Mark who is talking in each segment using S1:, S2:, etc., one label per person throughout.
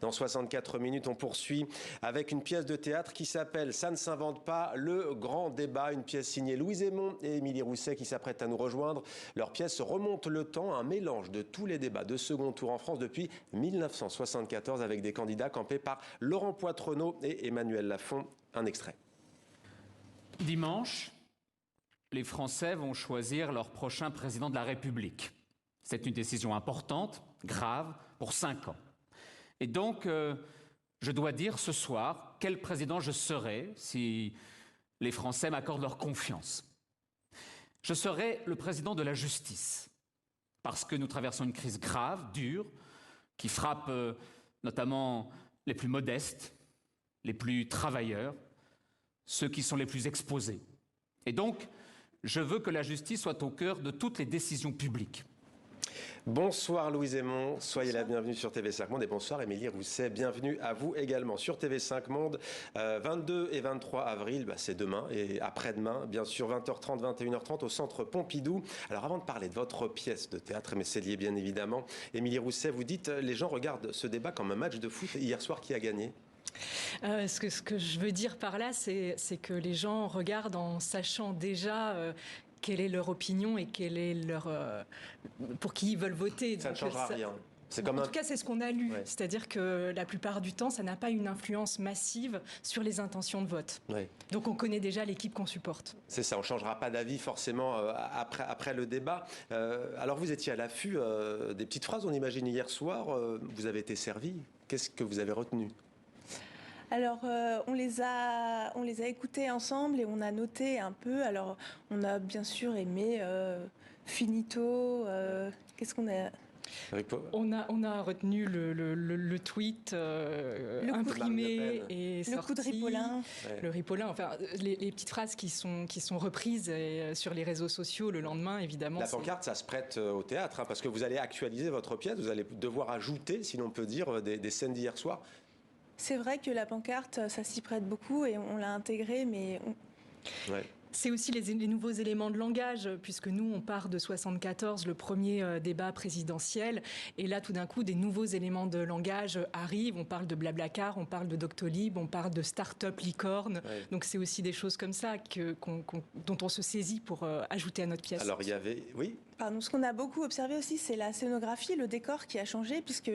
S1: Dans 64 minutes, on poursuit avec une pièce de théâtre qui s'appelle « Ça ne s'invente pas, le grand débat », une pièce signée Louise Aymon et Émilie Rousset qui s'apprêtent à nous rejoindre. Leur pièce remonte le temps, un mélange de tous les débats de second tour en France depuis 1974 avec des candidats campés par Laurent Poitrenaud et Emmanuel Lafont. Un extrait.
S2: Dimanche, les Français vont choisir leur prochain président de la République. C'est une décision importante, grave, pour 5 ans. Et donc, je dois dire ce soir quel président je serai si les Français m'accordent leur confiance. Je serai le président de la justice, parce que nous traversons une crise grave, dure, qui frappe notamment les plus modestes, les plus travailleurs, ceux qui sont les plus exposés. Et donc, je veux que la justice soit au cœur de toutes les décisions publiques.
S1: Bonsoir Louise Aymon, soyez la bienvenue sur TV5 Monde et bonsoir Émilie Rousset, bienvenue à vous également sur TV5 Monde. 22 et 23 avril, c'est demain et après-demain, bien sûr 20h30, 21h30 au Centre Pompidou. Alors avant de parler de votre pièce de théâtre, mais c'est lié bien évidemment, Émilie Rousset, vous dites les gens regardent ce débat comme un match de foot. Hier soir, qui a gagné ?
S3: Ce que je veux dire par là, c'est que les gens regardent en sachant déjà quelle est leur opinion et quelle est leur pour qui ils veulent voter.
S1: Ça ne changera rien.
S3: En tout cas, c'est ce qu'on a lu.
S1: Ouais.
S3: C'est-à-dire que la plupart du temps, ça n'a pas une influence massive sur les intentions de vote.
S1: Ouais.
S3: Donc on connaît déjà l'équipe qu'on supporte.
S1: C'est ça, on ne changera pas d'avis forcément après le débat. Alors vous étiez à l'affût des petites phrases, on imagine hier soir. Vous avez été servi. Qu'est-ce que vous avez retenu ?
S4: Alors, on les a écoutés ensemble et on a noté un peu. Alors, on a bien sûr aimé Finito. Qu'est-ce qu'on a...
S3: On a retenu le tweet imprimé et sorti.
S4: Le coup de Ripollin.
S3: Le Ripollin, enfin, les petites phrases qui sont reprises sur les réseaux sociaux le lendemain, évidemment.
S1: La pancarte, ça se prête au théâtre, hein, parce que vous allez actualiser votre pièce, vous allez devoir ajouter, si l'on peut dire, des scènes d'hier soir.
S4: C'est vrai que la pancarte, ça s'y prête beaucoup et on l'a intégrée, mais...
S1: Ouais.
S3: C'est aussi les nouveaux éléments de langage, puisque nous, on part de 74, le premier débat présidentiel. Et là, tout d'un coup, des nouveaux éléments de langage arrivent. On parle de Blablacar, on parle de Doctolib, on parle de start-up licorne. Ouais. Donc, c'est aussi des choses comme ça dont on se saisit pour ajouter à notre pièce.
S1: Alors, il y avait... Oui.
S4: Pardon, ce qu'on a beaucoup observé aussi, c'est la scénographie, le décor qui a changé, puisque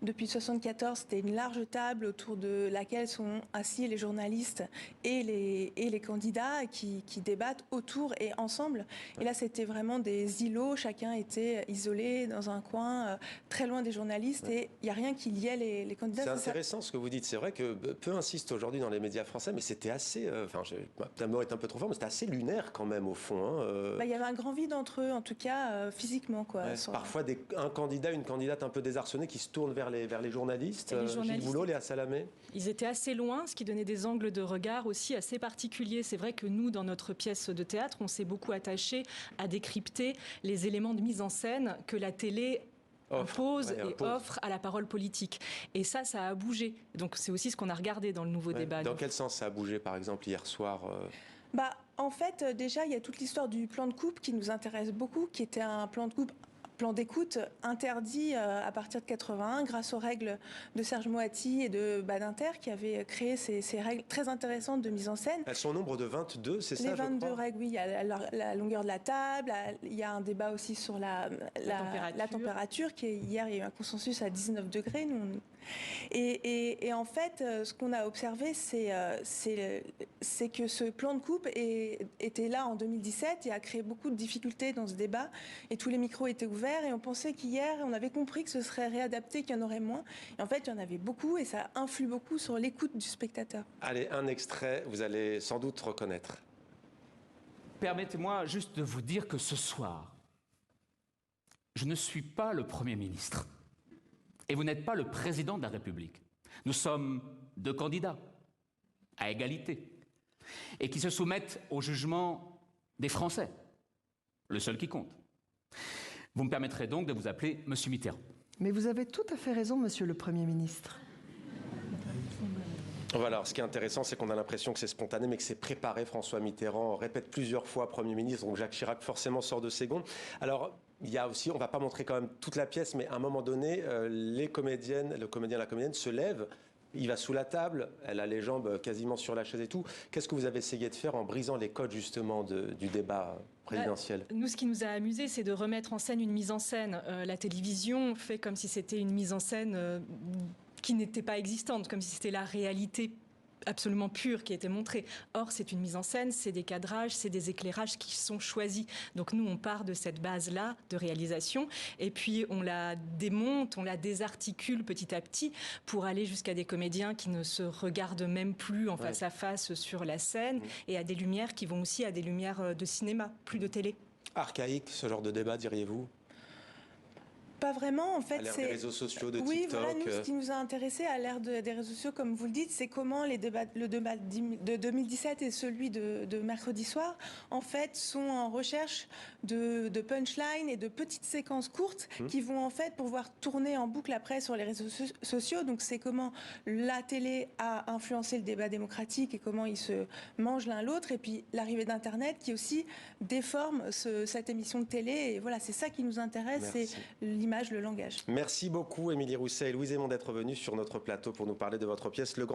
S4: depuis 74, c'était une large table autour de laquelle sont assis les journalistes et les candidats qui débattent autour et ensemble. Et là, c'était vraiment des îlots, chacun était isolé dans un coin, très loin des journalistes, et il n'y a rien qui liait les candidats.
S1: C'est intéressant ce que vous dites. C'est vrai que peu insistent aujourd'hui dans les médias français, mais c'était assez... le mot est un peu trop fort, mais c'était assez lunaire quand même, au fond. Hein.
S4: Il y avait un grand vide entre eux, en tout cas, physiquement. Quoi,
S1: ouais, parfois, un candidat, une candidate un peu désarçonnée qui se tourne vers les journalistes. Gilles Boulot, Léa Salamé.
S3: Ils étaient assez loin, ce qui donnait des angles de regard aussi assez particuliers. C'est vrai que nous, dans notre pièce de théâtre, on s'est beaucoup attaché à décrypter les éléments de mise en scène que la télé impose à la parole politique. Et ça a bougé. Donc c'est aussi ce qu'on a regardé dans le nouveau débat.
S1: Dans quel sens ça a bougé, par exemple, hier soir
S4: En fait, déjà, il y a toute l'histoire du plan de coupe qui nous intéresse beaucoup, qui était un plan d'écoute interdit à partir de 81 grâce aux règles de Serge Moati et de Badinter qui avaient créé ces règles très intéressantes de mise en scène.
S1: Elles sont au nombre de 22, c'est ça, je crois ?
S4: Les 22 règles, oui. Il y a la longueur de la table, il y a un débat aussi sur la température qui est, hier, il y a eu un consensus à 19 degrés. Et en fait, ce qu'on a observé, c'est que ce plan de coupe était là en 2017 et a créé beaucoup de difficultés dans ce débat. Et tous les micros étaient ouverts et on pensait qu'hier, on avait compris que ce serait réadapté, qu'il y en aurait moins. Et en fait, il y en avait beaucoup et ça influe beaucoup sur l'écoute du spectateur.
S1: Allez, un extrait, vous allez sans doute reconnaître.
S2: Permettez-moi juste de vous dire que ce soir, je ne suis pas le Premier ministre. Et vous n'êtes pas le président de la République. Nous sommes 2 candidats, à égalité, et qui se soumettent au jugement des Français, le seul qui compte. Vous me permettrez donc de vous appeler Monsieur Mitterrand.
S5: Mais vous avez tout à fait raison, Monsieur le Premier ministre.
S1: Voilà, alors ce qui est intéressant, c'est qu'on a l'impression que c'est spontané, mais que c'est préparé. François Mitterrand répète plusieurs fois Premier ministre, donc Jacques Chirac forcément sort de ses gonds. Alors, il y a aussi, on ne va pas montrer quand même toute la pièce, mais à un moment donné, le comédien, la comédienne se lève, il va sous la table, elle a les jambes quasiment sur la chaise et tout. Qu'est-ce que vous avez essayé de faire en brisant les codes justement du débat présidentiel?
S3: Nous, ce qui nous a amusé, c'est de remettre en scène une mise en scène. La télévision fait comme si c'était une mise en scène qui n'était pas existante, comme si c'était la réalité absolument pure qui était montrée. Or, c'est une mise en scène, c'est des cadrages, c'est des éclairages qui sont choisis. Donc nous, on part de cette base-là de réalisation et puis on la démonte, on la désarticule petit à petit pour aller jusqu'à des comédiens qui ne se regardent même plus en face à face sur la scène et à des lumières qui vont aussi à des lumières de cinéma, plus de télé.
S1: Archaïque, ce genre de débat, diriez-vous?
S4: Pas vraiment, en fait.
S1: À l'ère des réseaux sociaux, de
S4: oui,
S1: TikTok.
S4: Voilà, nous, ce qui nous a intéressé à l'ère des réseaux sociaux, comme vous le dites, c'est comment le débat de 2017 et celui de mercredi soir, en fait, sont en recherche de punchlines et de petites séquences courtes qui vont, en fait, pouvoir tourner en boucle après sur les réseaux sociaux. Donc, c'est comment la télé a influencé le débat démocratique et comment ils se mangent l'un l'autre. Et puis, l'arrivée d'Internet qui aussi déforme cette émission de télé. Et voilà, c'est ça qui nous intéresse.
S1: Merci.
S4: C'est l'image, le langage.
S1: Merci beaucoup, Émilie Rousset et Louise Aymon, d'être venus sur notre plateau pour nous parler de votre pièce Le Grand